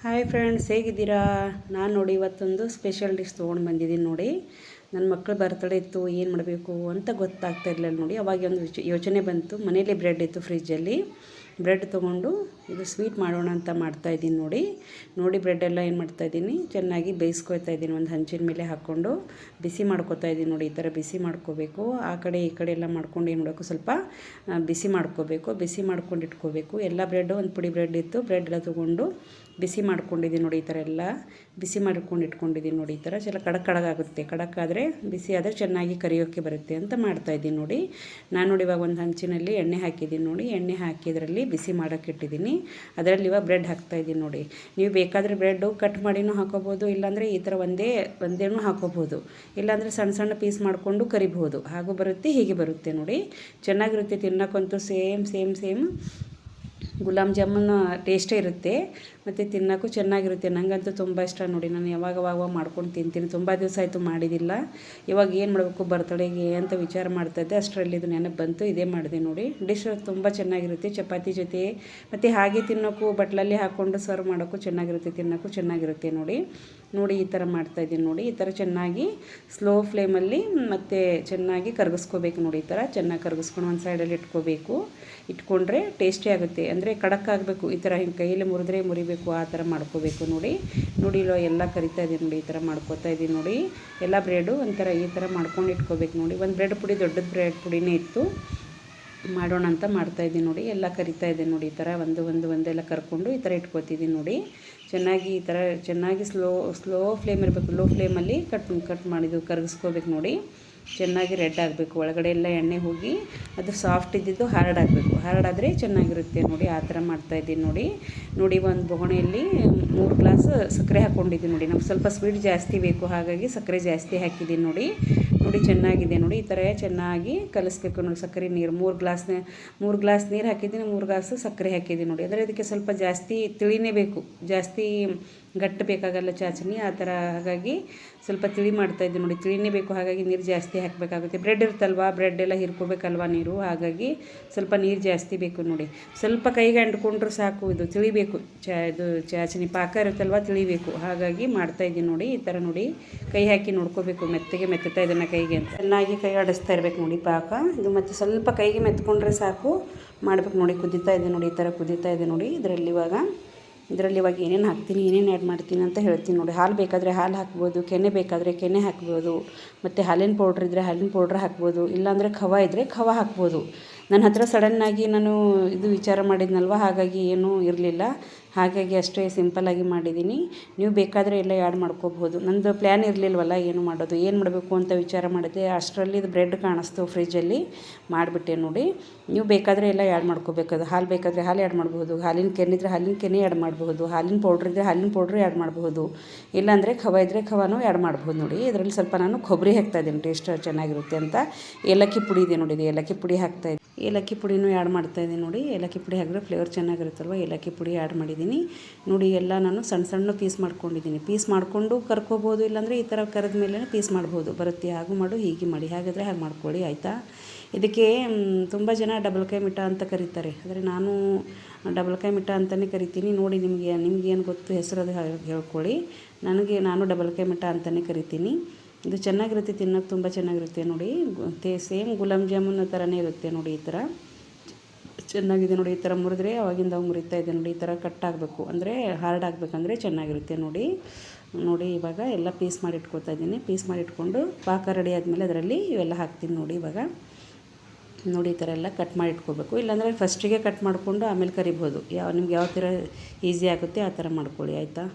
Hi friends, ಹೇಗಿದ್ದೀರಾ? ನಾನು ನೋಡಿ ಇವತ್ತೊಂದು ಸ್ಪೆಷಲ್ ಡಿಶ್ ತೊಗೊಂಡು ಬಂದಿದ್ದೀನಿ ನೋಡಿ. ನನ್ನ ಮಕ್ಕಳ ಬರ್ತಡೇ ಇತ್ತು, ಏನು ಮಾಡಬೇಕು ಅಂತ ಗೊತ್ತಾಗ್ತಾ ಇರಲಿಲ್ಲ ನೋಡಿ. ಅವಾಗ ಒಂದು ಯೋಚನೆ ಬಂತು. ಮನೇಲಿ ಬ್ರೆಡ್ ಇತ್ತು ಫ್ರಿಜ್ಜಲ್ಲಿ. ಬ್ರೆಡ್ ತೊಗೊಂಡು ಇದು ಸ್ವೀಟ್ ಮಾಡೋಣ ಅಂತ ಮಾಡ್ತಾಯಿದ್ದೀನಿ ನೋಡಿ ಬ್ರೆಡ್ಡೆಲ್ಲ ಏನು ಮಾಡ್ತಾಯಿದ್ದೀನಿ, ಚೆನ್ನಾಗಿ ಬೇಯಿಸ್ಕೊಳ್ತಾ ಇದ್ದೀನಿ. ಒಂದು ಹಂಚಿನ ಮೇಲೆ ಹಾಕ್ಕೊಂಡು ಬಿಸಿ ಮಾಡ್ಕೊತಾ ಇದ್ದೀನಿ ನೋಡಿ. ಈ ಥರ ಬಿಸಿ ಮಾಡ್ಕೋಬೇಕು. ಆ ಕಡೆ ಈ ಕಡೆ ಎಲ್ಲ ಮಾಡ್ಕೊಂಡು ಏನು ಮಾಡಬೇಕು, ಸ್ವಲ್ಪ ಬಿಸಿ ಮಾಡ್ಕೋಬೇಕು. ಬಿಸಿ ಮಾಡ್ಕೊಂಡು ಇಟ್ಕೋಬೇಕು. ಎಲ್ಲ ಬ್ರೆಡ್ಡು ಒಂದು ಪುಡಿ ಬ್ರೆಡ್ ಇತ್ತು, ಬ್ರೆಡ್ ಎಲ್ಲ ತೊಗೊಂಡು ಬಿಸಿ ಮಾಡ್ಕೊಂಡಿದ್ದೀನಿ ನೋಡಿ. ಈ ಥರ ಎಲ್ಲ ಬಿಸಿ ಮಾಡ್ಕೊಂಡು ಇಟ್ಕೊಂಡಿದ್ದೀನಿ ನೋಡಿ. ಈ ಥರ ಚೆಲ್ಲ ಕಡಕ್ಕಾಗುತ್ತೆ. ಕಡಕ್ಕಾದರೆ ಬಿಸಿ ಆದರೆ ಚೆನ್ನಾಗಿ ಕರಿಯೋಕ್ಕೆ ಬರುತ್ತೆ ಅಂತ ಮಾಡ್ತಾಯಿದ್ದೀನಿ ನೋಡಿ. ನಾನು ನೋಡಿ ಇವಾಗ ಒಂದು ಹಂಚಿನಲ್ಲಿ ಎಣ್ಣೆ ಹಾಕಿದ್ದೀನಿ ನೋಡಿ. ಎಣ್ಣೆ ಹಾಕಿದ್ರಲ್ಲಿ ಬಿಸಿ ಮಾಡೋಕ್ಕೆ ಇಟ್ಟಿದ್ದೀನಿ. ಅದರಲ್ಲಿ ಇವಾಗ ಬ್ರೆಡ್ ಹಾಕ್ತಾಯಿದ್ದೀನಿ ನೋಡಿ. ನೀವು ಬೇಕಾದರೆ ಬ್ರೆಡ್ಡು ಕಟ್ ಮಾಡಿನೂ ಹಾಕೋಬೋದು, ಇಲ್ಲಾಂದರೆ ಈ ಥರ ಒಂದೇನೂ ಹಾಕೋಬೋದು. ಇಲ್ಲಾಂದರೆ ಸಣ್ಣ ಸಣ್ಣ ಪೀಸ್ ಮಾಡಿಕೊಂಡು ಕರಿಬೋದು. ಹಾಗೂ ಬರುತ್ತೆ, ಹೀಗೆ ಬರುತ್ತೆ ನೋಡಿ. ಚೆನ್ನಾಗಿರುತ್ತೆ ತಿನ್ನೋಕ್ಕಂತೂ. ಸೇಮ್ ಗುಲಾಬ್ ಜಾಮೂನ್ ಟೇಸ್ಟೇ ಇರುತ್ತೆ ಮತ್ತು ತಿನ್ನೋಕ್ಕೂ ಚೆನ್ನಾಗಿರುತ್ತೆ. ನನಗಂತೂ ತುಂಬ ಇಷ್ಟ ನೋಡಿ. ನಾನು ಯಾವಾಗ ಮಾಡ್ಕೊಂಡು ತಿಂತೀನಿ. ತುಂಬ ದಿವಸ ಆಯಿತು ಮಾಡಿದಿಲ್ಲ. ಇವಾಗ ಏನು ಮಾಡಬೇಕು ಬರ್ತಡೇಗೆ ಅಂತ ವಿಚಾರ ಮಾಡ್ತಾಯಿದ್ದೆ, ಅಷ್ಟರಲ್ಲಿ ಇದು ನೆನಪು ಬಂತು. ಇದೇ ಮಾಡಿದೆ ನೋಡಿ. ಡಿಶ್ ತುಂಬ ಚೆನ್ನಾಗಿರುತ್ತೆ ಚಪಾತಿ ಜೊತೆ, ಮತ್ತು ಹಾಗೆ ತಿನ್ನೋಕ್ಕೂ ಬಟ್ಲಲ್ಲಿ ಹಾಕ್ಕೊಂಡು ಸರ್ವ್ ಮಾಡೋಕ್ಕೂ ಚೆನ್ನಾಗಿರುತ್ತೆ, ತಿನ್ನೋಕ್ಕೂ ಚೆನ್ನಾಗಿರುತ್ತೆ ನೋಡಿ ಈ ಥರ ಮಾಡ್ತಾಯಿದ್ದೀನಿ ನೋಡಿ. ಈ ಥರ ಚೆನ್ನಾಗಿ ಸ್ಲೋ ಫ್ಲೇಮಲ್ಲಿ ಮತ್ತು ಚೆನ್ನಾಗಿ ಕರಗಿಸ್ಕೋಬೇಕು ನೋಡಿ. ಈ ಥರ ಚೆನ್ನಾಗಿ ಕರಗಿಸ್ಕೊಂಡು ಒಂದು ಸೈಡಲ್ಲಿ ಇಟ್ಕೊಂಡ್ರೆ ಟೇಸ್ಟಿ ಆಗುತ್ತೆ. ಅಂದರೆ ಖಡಕ್ಕಾಗಬೇಕು. ಈ ಥರ ಹಿಂಗೆ ಕೈಯಲ್ಲಿ ಮುರಿದ್ರೆ ಮುರಿಬೇಕು, ಆ ಥರ ಮಾಡ್ಕೋಬೇಕು ನೋಡಿ. ಇಲ್ಲೋ ಎಲ್ಲ ಕರಿತಾ ಇದ್ದೀನಿ ನೋಡಿ. ಈ ಥರ ಮಾಡ್ಕೋತಾ ಇದ್ದೀನಿ ನೋಡಿ. ಎಲ್ಲ ಬ್ರೆಡು ಒಂಥರ ಈ ಥರ ಮಾಡ್ಕೊಂಡು ಇಟ್ಕೋಬೇಕು ನೋಡಿ. ಒಂದು ಬ್ರೆಡ್ ಪುಡಿ, ದೊಡ್ಡದು ಬ್ರೆಡ್ ಪುಡಿನೇ ಇತ್ತು, ಮಾಡೋಣ ಅಂತ ಮಾಡ್ತಾಯಿದ್ದೀನಿ ನೋಡಿ. ಎಲ್ಲ ಕರಿತಾ ಇದ್ದೀನಿ ನೋಡಿ. ಈ ಥರ ಒಂದೆಲ್ಲ ಕರ್ಕೊಂಡು ಈ ಥರ ಇಟ್ಕೋತಿದ್ದೀನಿ ನೋಡಿ. ಚೆನ್ನಾಗಿ ಈ ಥರ ಚೆನ್ನಾಗಿ ಸ್ಲೋ ಫ್ಲೇಮ್ ಇರಬೇಕು. ಲೋ ಫ್ಲೇಮಲ್ಲಿ ಕಟ್ ಮಾಡಿದ್ದು ಕರಗಿಸ್ಕೋಬೇಕು ನೋಡಿ. ಚೆನ್ನಾಗಿ ರೆಡ್ ಆಗಬೇಕು. ಒಳಗಡೆ ಎಲ್ಲ ಎಣ್ಣೆ ಹೋಗಿ ಅದು ಸಾಫ್ಟ್ ಇದ್ದಿದ್ದು ಹಾರ್ಡ್ ಆಗಬೇಕು. ಹಾರ್ಡ್ ಆದರೆ ಚೆನ್ನಾಗಿರುತ್ತೆ ನೋಡಿ. ಆ ಥರ ಮಾಡ್ತಾಯಿದ್ದೀನಿ ನೋಡಿ. ಒಂದು ಬೊಗಣೆಯಲ್ಲಿ 3 ಗ್ಲಾಸ್ ಸಕ್ಕರೆ ಹಾಕ್ಕೊಂಡಿದ್ದೀನಿ ನೋಡಿ. ನಮ್ಗೆ ಸ್ವಲ್ಪ ಸ್ವೀಟ್ ಜಾಸ್ತಿ ಬೇಕು, ಹಾಗಾಗಿ ಸಕ್ಕರೆ ಜಾಸ್ತಿ ಹಾಕಿದ್ದೀನಿ ನೋಡಿ. ಚೆನ್ನಾಗಿದೆ ನೋಡಿ. ಈ ಥರ ಚೆನ್ನಾಗಿ ಕಲಿಸ್ಬೇಕು ನೋಡಿ. ಸಕ್ಕರೆ ನೀರು 3 ಗ್ಲಾಸ್ ನೀರು ಹಾಕಿದ್ದೀನಿ, 3 ಗ್ಲಾಸ್ ಸಕ್ಕರೆ ಹಾಕಿದ್ದೀನಿ ನೋಡಿ. ಅಂದರೆ ಇದಕ್ಕೆ ಸ್ವಲ್ಪ ಜಾಸ್ತಿ ತಿಳಿನೇ ಬೇಕು, ಜಾಸ್ತಿ ಗಟ್ಟಿ ಬೇಕಾಗಲ್ಲ ಚಾಚನಿ ಆ ಥರ. ಹಾಗಾಗಿ ಸ್ವಲ್ಪ ತಿಳಿ ಮಾಡ್ತಾಯಿದ್ದೀನಿ ನೋಡಿ. ತಿಳಿನೇ ಬೇಕು, ಹಾಗಾಗಿ ನೀರು ಜಾಸ್ತಿ ಹಾಕಬೇಕಾಗುತ್ತೆ. ಬ್ರೆಡ್ ಇರುತ್ತಲ್ವ, ಬ್ರೆಡ್ ಎಲ್ಲ ಹಿರ್ಕೋಬೇಕಲ್ವ ನೀರು, ಹಾಗಾಗಿ ಸ್ವಲ್ಪ ನೀರು ಜಾಸ್ತಿ ಬೇಕು ನೋಡಿ. ಸ್ವಲ್ಪ ಕೈಗೆ ಅಂಟ್ಕೊಂಡ್ರೂ ಸಾಕು. ಇದು ತಿಳಿಬೇಕು, ಇದು ಚಾಚನಿ ಪಾಕ ಇರುತ್ತಲ್ವ, ತಿಳಿಬೇಕು. ಹಾಗಾಗಿ ಮಾಡ್ತಾಯಿದ್ದೀನಿ ನೋಡಿ. ಈ ಥರ ನೋಡಿ, ಕೈ ಹಾಕಿ ನೋಡ್ಕೋಬೇಕು. ಮೆತ್ತುತ್ತಾ ಇದನ್ನು ಕೈಗೆ ಅಂತ ಚೆನ್ನಾಗಿ ಕೈ ಆಡಿಸ್ತಾ ಇರಬೇಕು ನೋಡಿ. ಪಾಕ ಇದು ಮತ್ತು ಸ್ವಲ್ಪ ಕೈಗೆ ಮೆತ್ಕೊಂಡ್ರೆ ಸಾಕು ಮಾಡ್ಬೇಕು ನೋಡಿ. ಕುದೀತಾ ಇದೆ ನೋಡಿ. ಈ ಥರ ಕುದೀತಾ ಇದೆ ನೋಡಿ. ಇದರಲ್ಲಿ ಇವಾಗ ಏನೇನು ಹಾಕ್ತೀನಿ, ಏನೇನು ಆ್ಯಡ್ ಮಾಡ್ತೀನಿ ಅಂತ ಹೇಳ್ತೀನಿ ನೋಡಿ. ಹಾಲು ಬೇಕಾದರೆ ಹಾಲು ಹಾಕ್ಬೋದು, ಕೆನೆ ಬೇಕಾದರೆ ಕೆನೆ ಹಾಕ್ಬೋದು, ಮತ್ತು ಹಾಲಿನ ಪೌಡ್ರ್ ಇದ್ದರೆ ಹಾಲಿನ ಪೌಡ್ರ್ ಹಾಕ್ಬೋದು, ಇಲ್ಲಾಂದರೆ ಖವ ಇದ್ದರೆ ಖವ ಹಾಕ್ಬೋದು. ನನ್ನ ಹತ್ರ ಸಡನ್ನಾಗಿ ನಾನು ಇದು ವಿಚಾರ ಮಾಡಿದ್ನಲ್ವ, ಹಾಗಾಗಿ ಏನೂ ಇರಲಿಲ್ಲ. ಹಾಗಾಗಿ ಅಷ್ಟೇ ಸಿಂಪಲ್ಲಾಗಿ ಮಾಡಿದ್ದೀನಿ. ನೀವು ಬೇಕಾದರೆ ಎಲ್ಲ ಆ್ಯಡ್ ಮಾಡ್ಕೋಬೋದು. ನಂದು ಪ್ಲ್ಯಾನ್ ಇರಲಿಲ್ವಲ್ಲ ಏನು ಮಾಡಬೇಕು ಅಂತ ವಿಚಾರ ಮಾಡಿದೆ. ಅಷ್ಟರಲ್ಲಿ ಇದು ಬ್ರೆಡ್ ಕಾಣಿಸ್ತು ಫ್ರಿಜ್ಜಲ್ಲಿ, ಮಾಡಿಬಿಟ್ಟೆ ನೋಡಿ. ನೀವು ಬೇಕಾದರೆ ಎಲ್ಲ ಆ್ಯಡ್ ಮಾಡ್ಕೋಬೇಕು. ಅದು ಹಾಲು ಬೇಕಾದರೆ ಹಾಲು ಆ್ಯಡ್ ಮಾಡ್ಬೋದು, ಹಾಲಿನ ಕೆನೆ ಇದ್ದರೆ ಹಾಲಿನ ಕೆನೆ ಆ್ಯಡ್ ಮಾಡ್ಬೋದು, ಹಾಲಿನ ಪೌಡ್ರ್ ಇದ್ದರೆ ಹಾಲಿನ ಪೌಡ್ರ್ ಆ್ಯಡ್ ಮಾಡ್ಬೋದು, ಇಲ್ಲಾಂದರೆ ಖವ ಇದ್ದರೆ ಖವನೂ ಆ್ಯಡ್ ಮಾಡ್ಬೋದು ನೋಡಿ. ಇದರಲ್ಲಿ ಸ್ವಲ್ಪ ನಾನು ಕೊಬ್ಬರಿ ಹಾಕ್ತಾಯಿದ್ದೀನಿ, ಟೇಸ್ಟ್ ಚೆನ್ನಾಗಿರುತ್ತೆ ಅಂತ. ಏಲಕ್ಕಿ ಪುಡಿ ಇದೆ ನೋಡಿ. ಇದು ಏಲಕ್ಕಿ ಪುಡಿ ಹಾಕ್ತಾಯಿದ್ದೀನಿ. ಏಲಕ್ಕಿ ಪುಡಿನೂ ಆ್ಯಡ್ ಮಾಡ್ತಾಯಿದ್ದೀನಿ ನೋಡಿ. ಏಲಕ್ಕಿ ಪುಡಿ ಹಾಕಿದ್ರೆ ಫ್ಲೇವರ್ ಚೆನ್ನಾಗಿರುತ್ತಲ್ವ, ಏಲಕ್ಕಿ ಪುಡಿ ಆ್ಯಡ್ ಮಾಡಿದ್ದೀನಿ ನೋಡಿ. ಎಲ್ಲ ನಾನು ಸಣ್ಣ ಪೀಸ್ ಮಾಡ್ಕೊಂಡಿದ್ದೀನಿ. ಪೀಸ್ ಮಾಡಿಕೊಂಡು ಕರ್ಕೋಬೋದು, ಇಲ್ಲಾಂದರೆ ಈ ಥರ ಕರೆದ ಮೇಲೆ ಪೀಸ್ ಮಾಡ್ಬೋದು. ಬರುತ್ತೆ, ಹಾಗೂ ಮಾಡು, ಹೀಗೆ ಮಾಡಿ, ಹಾಗಾದರೆ ಹಾಗೆ ಮಾಡ್ಕೊಳ್ಳಿ ಆಯಿತಾ. ಇದಕ್ಕೆ ತುಂಬ ಜನ ಡಬಲ್ ಕೈ ಮಿಠ ಅಂತ ಕರೀತಾರೆ, ಆದರೆ ನಾನು ಡಬಲ್ ಕೈ ಮಿಠ ಅಂತಲೇ ಕರಿತೀನಿ ನೋಡಿ. ನಿಮಗೇನು ಗೊತ್ತು ಹೆಸರು ಅದು ಹೇಳ್ಕೊಳ್ಳಿ. ನಾನು ಡಬಲ್ ಕೈ ಮಿಠ ಅಂತಲೇ ಕರಿತೀನಿ. ಇದು ಚೆನ್ನಾಗಿರುತ್ತೆ, ತಿನ್ನೋಕ್ಕೆ ತುಂಬ ಚೆನ್ನಾಗಿರುತ್ತೆ ನೋಡಿ. ಸೇಮ್ ಗುಲಾಬ್ ಜಾಮೂನ್ ಥರನೇ ಇರುತ್ತೆ ನೋಡಿ. ಈ ಥರ ಚೆನ್ನಾಗಿದೆ ನೋಡಿ. ಈ ಥರ ಮುರಿದ್ರೆ ಅವಾಗಿಂದ ಮುರಿತಾ ಇದೆ ನೋಡಿ. ಈ ಥರ ಕಟ್ ಆಗಬೇಕು, ಅಂದರೆ ಹಾರ್ಡ್ ಆಗಬೇಕಂದ್ರೆ ಚೆನ್ನಾಗಿರುತ್ತೆ ನೋಡಿ. ಇವಾಗ ಎಲ್ಲ ಪೀಸ್ ಮಾಡಿ ಇಟ್ಕೊತಾ ಇದ್ದೀನಿ. ಪೀಸ್ ಮಾಡಿ ಇಟ್ಕೊಂಡು ಪಾಕ ರೆಡಿ ಆದಮೇಲೆ ಅದರಲ್ಲಿ ಇವೆಲ್ಲ ಹಾಕ್ತೀನಿ ನೋಡಿ. ಇವಾಗ ನೋಡಿ, ಈ ಥರ ಎಲ್ಲ ಕಟ್ ಮಾಡಿ ಇಟ್ಕೋಬೇಕು. ಇಲ್ಲಾಂದರೆ ಫಸ್ಟಿಗೆ ಕಟ್ ಮಾಡಿಕೊಂಡು ಆಮೇಲೆ ಕರಿಬೋದು. ನಿಮ್ಗೆ ಯಾವ ಥರ ಈಸಿ ಆಗುತ್ತೆ ಆ ಥರ ಮಾಡ್ಕೊಳ್ಳಿ ಆಯಿತಾ.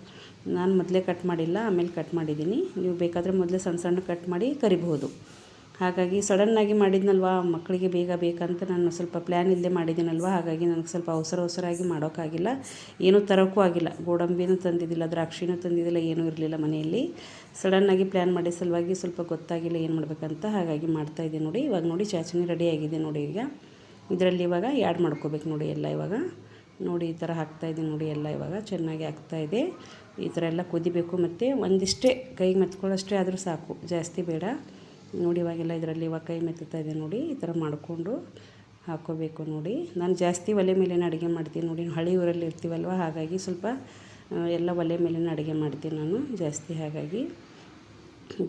ನಾನು ಮೊದಲೇ ಕಟ್ ಮಾಡಿಲ್ಲ, ಆಮೇಲೆ ಕಟ್ ಮಾಡಿದ್ದೀನಿ. ನೀವು ಬೇಕಾದರೆ ಮೊದಲೇ ಸಣ್ಣ ಕಟ್ ಮಾಡಿ ಕರಿಬಹುದು. ಹಾಗಾಗಿ ಸಡನ್ನಾಗಿ ಮಾಡಿದ್ನಲ್ವ, ಮಕ್ಕಳಿಗೆ ಬೇಗ ಬೇಕಂತ ನಾನು ಸ್ವಲ್ಪ ಪ್ಲ್ಯಾನ್ ಇಲ್ಲದೆ ಮಾಡಿದ್ದೀನಲ್ವ, ಹಾಗಾಗಿ ನನಗೆ ಸ್ವಲ್ಪ ಅವಸರವಾಗಿ ಮಾಡೋಕ್ಕಾಗಿಲ್ಲ. ಏನೂ ತರೋಕ್ಕೂ ಆಗಿಲ್ಲ. ಗೋಡಂಬಿನೂ ತಂದಿದ್ದಿಲ್ಲ, ದ್ರಾಕ್ಷಿನೂ ತಂದಿದ್ದಿಲ್ಲ, ಏನೂ ಇರಲಿಲ್ಲ ಮನೆಯಲ್ಲಿ. ಸಡನ್ನಾಗಿ ಪ್ಲ್ಯಾನ್ ಮಾಡಿ ಸಲುವಾಗಿ ಸ್ವಲ್ಪ ಗೊತ್ತಾಗಿಲ್ಲ ಏನು ಮಾಡಬೇಕಂತ, ಹಾಗಾಗಿ ಮಾಡ್ತಾಯಿದ್ದೀನಿ ನೋಡಿ. ಇವಾಗ ನೋಡಿ ಚಾಚನಿ ರೆಡಿ ಆಗಿದೆ ನೋಡಿ. ಈಗ ಇದರಲ್ಲಿ ಇವಾಗ ಆ್ಯಡ್ ಮಾಡ್ಕೋಬೇಕು ನೋಡಿ ಎಲ್ಲ. ಇವಾಗ ನೋಡಿ ಈ ಥರ ಹಾಕ್ತಾಯಿದ್ದೀನಿ ನೋಡಿ. ಎಲ್ಲ ಇವಾಗ ಚೆನ್ನಾಗಿ ಆಗ್ತಾಯಿದೆ. ಈ ಥರ ಎಲ್ಲ ಕುದಿಬೇಕು, ಮತ್ತು ಒಂದಿಷ್ಟೇ ಕೈಗೆ ಮೆತ್ಕೊಳ್ಳೋಷ್ಟೇ ಆದರೂ ಸಾಕು, ಜಾಸ್ತಿ ಬೇಡ ನೋಡಿ. ಇವಾಗೆಲ್ಲ ಇದರಲ್ಲಿ ಇವಾಗ ಕೈ ಮೆತ್ತುತ್ತಾ ಇದೆ ನೋಡಿ. ಈ ಥರ ಮಾಡಿಕೊಂಡು ಹಾಕ್ಕೋಬೇಕು ನೋಡಿ. ನಾನು ಜಾಸ್ತಿ ಒಲೆ ಮೇಲೇನೆ ಅಡುಗೆ ಮಾಡ್ತೀನಿ ನೋಡಿ. ಹಳ್ಳಿ ಊರಲ್ಲಿ ಇರ್ತೀವಲ್ವ, ಹಾಗಾಗಿ ಸ್ವಲ್ಪ ಎಲ್ಲ ಒಲೆ ಮೇಲಿನ ಅಡುಗೆ ಮಾಡ್ತೀನಿ ನಾನು ಜಾಸ್ತಿ. ಹಾಗಾಗಿ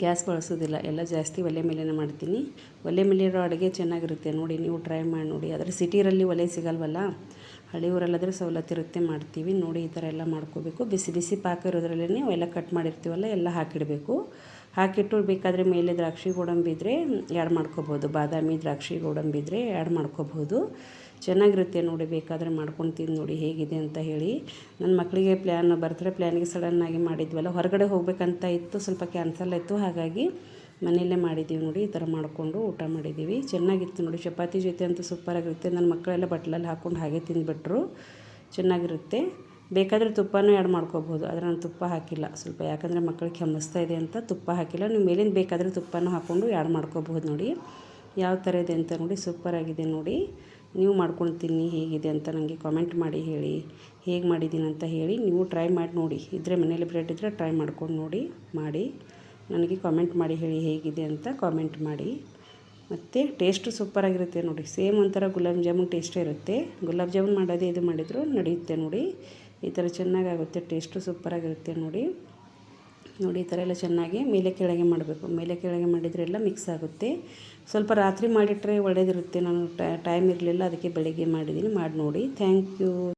ಗ್ಯಾಸ್ ಬಳಸೋದಿಲ್ಲ, ಎಲ್ಲ ಜಾಸ್ತಿ ಒಲೆ ಮೇಲೇ ಮಾಡ್ತೀನಿ. ಒಲೆ ಮೇಲಿರೋ ಅಡುಗೆ ಚೆನ್ನಾಗಿರುತ್ತೆ ನೋಡಿ, ನೀವು ಟ್ರೈ ಮಾಡಿ ನೋಡಿ. ಆದರೆ ಸಿಟಿರಲ್ಲಿ ಒಲೆ ಸಿಗಲ್ವಲ್ಲ, ಹಳ್ಳಿ ಊರಲ್ಲಾದರೆ ಸವಲತ್ತಿರುತ್ತೆ, ಮಾಡ್ತೀವಿ ನೋಡಿ. ಈ ಥರ ಎಲ್ಲ ಮಾಡ್ಕೋಬೇಕು. ಬಿಸಿ ಬಿಸಿ ಪಾಕ ಇರೋದ್ರಲ್ಲೇ ಅವೆಲ್ಲ ಕಟ್ ಮಾಡಿರ್ತೀವಲ್ಲ ಎಲ್ಲ ಹಾಕಿಡಬೇಕು. ಹಾಕಿಟ್ಟು ಬೇಕಾದರೆ ಮೇಲೆ ದ್ರಾಕ್ಷಿ ಗೋಡಂಬಿ ಇದ್ದರೆ ಆ್ಯಡ್ ಮಾಡ್ಕೋಬೋದು, ಬಾದಾಮಿ ದ್ರಾಕ್ಷಿ ಗೋಡಂಬಿ ಇದ್ದರೆ ಆ್ಯಡ್ ಮಾಡ್ಕೋಬೋದು. ಚೆನ್ನಾಗಿರುತ್ತೆ ನೋಡಿ, ಬೇಕಾದರೆ ಮಾಡ್ಕೊಂಡು ತಿಂದು ನೋಡಿ ಹೇಗಿದೆ ಅಂತ ಹೇಳಿ. ನನ್ನ ಮಕ್ಕಳಿಗೆ ಬರ್ತ್ಡೇ ಪ್ಲ್ಯಾನಿಗೆ ಸಡನ್ನಾಗಿ ಮಾಡಿದ್ವಲ್ಲ, ಹೊರಗಡೆ ಹೋಗ್ಬೇಕಂತ ಇತ್ತು, ಸ್ವಲ್ಪ ಕ್ಯಾನ್ಸಲ್ ಆಯಿತು. ಹಾಗಾಗಿ ಮನೆಯಲ್ಲೇ ಮಾಡಿದ್ದೀವಿ ನೋಡಿ. ಈ ಥರ ಮಾಡಿಕೊಂಡು ಊಟ ಮಾಡಿದ್ದೀವಿ. ಚೆನ್ನಾಗಿತ್ತು ನೋಡಿ, ಚಪಾತಿ ಜೊತೆ ಅಂತೂ ಸೂಪರಾಗಿರುತ್ತೆ. ನನ್ನ ಮಕ್ಕಳೆಲ್ಲ ಬಟ್ಲಲ್ಲಿ ಹಾಕ್ಕೊಂಡು ಹಾಗೆ ತಿಂದುಬಿಟ್ರು. ಚೆನ್ನಾಗಿರುತ್ತೆ. ಬೇಕಾದರೆ ತುಪ್ಪನೂ ಆ್ಯಡ್ ಮಾಡ್ಕೋಬೋದು, ಆದರೆ ನಾನು ತುಪ್ಪ ಹಾಕಿಲ್ಲ ಸ್ವಲ್ಪ, ಯಾಕಂದರೆ ಮಕ್ಕಳಿಗೆ ಕೆಮ್ಮಿಸ್ತಾ ಇದೆ ಅಂತ ತುಪ್ಪ ಹಾಕಿಲ್ಲ. ನೀವು ಮೇಲಿಂದ ಬೇಕಾದರೆ ತುಪ್ಪನೂ ಹಾಕ್ಕೊಂಡು ಆ್ಯಡ್ ಮಾಡ್ಕೋಬೋದು ನೋಡಿ. ಯಾವ ಥರ ಇದೆ ಅಂತ ನೋಡಿ, ಸೂಪರಾಗಿದೆ ನೋಡಿ. ನೀವು ಮಾಡ್ಕೊಂಡು ತಿನ್ನಿ, ಹೇಗಿದೆ ಅಂತ ನನಗೆ ಕಾಮೆಂಟ್ ಮಾಡಿ ಹೇಳಿ, ಹೇಗೆ ಮಾಡಿದ್ದೀನಿ ಅಂತ ಹೇಳಿ. ನೀವು ಟ್ರೈ ಮಾಡಿ ನೋಡಿ, ಇದ್ದರೆ ಮನೇಲಿ ಬ್ರೆಡ್ ಇದ್ದರೆ ಟ್ರೈ ಮಾಡ್ಕೊಂಡು ನೋಡಿ, ಮಾಡಿ ನನಗೆ ಕಾಮೆಂಟ್ ಮಾಡಿ ಹೇಳಿ ಹೇಗಿದೆ ಅಂತ ಕಾಮೆಂಟ್ ಮಾಡಿ. ಮತ್ತು ಟೇಸ್ಟು ಸೂಪರಾಗಿರುತ್ತೆ ನೋಡಿ, ಸೇಮ್ ಒಂಥರ ಗುಲಾಬ್ ಜಾಮೂನ್ ಟೇಸ್ಟೇ ಇರುತ್ತೆ. ಗುಲಾಬ್ ಜಾಮೂನ್ ಮಾಡೋದೇ ಇದು ಮಾಡಿದರೂ ನಡೆಯುತ್ತೆ ನೋಡಿ. ಈ ಥರ ಚೆನ್ನಾಗಾಗುತ್ತೆ, ಟೇಸ್ಟು ಸೂಪರಾಗಿರುತ್ತೆ ನೋಡಿ. ನೋಡಿ ಈ ಥರ ಎಲ್ಲ ಚೆನ್ನಾಗಿ ಮೇಲೆ ಕೆಳಗೆ ಮಾಡಬೇಕು. ಮೇಲೆ ಕೆಳಗೆ ಮಾಡಿದರೆ ಎಲ್ಲ ಮಿಕ್ಸ್ ಆಗುತ್ತೆ. ಸ್ವಲ್ಪ ರಾತ್ರಿ ಮಾಡಿಟ್ರೆ ಒಳ್ಳೆಯದಿರುತ್ತೆ. ನಾನು ಟೈಮ್ ಇರಲಿಲ್ಲ, ಅದಕ್ಕೆ ಬೆಳಿಗ್ಗೆ ಮಾಡಿದ್ದೀನಿ. ಮಾಡಿ ನೋಡಿ. Thank you.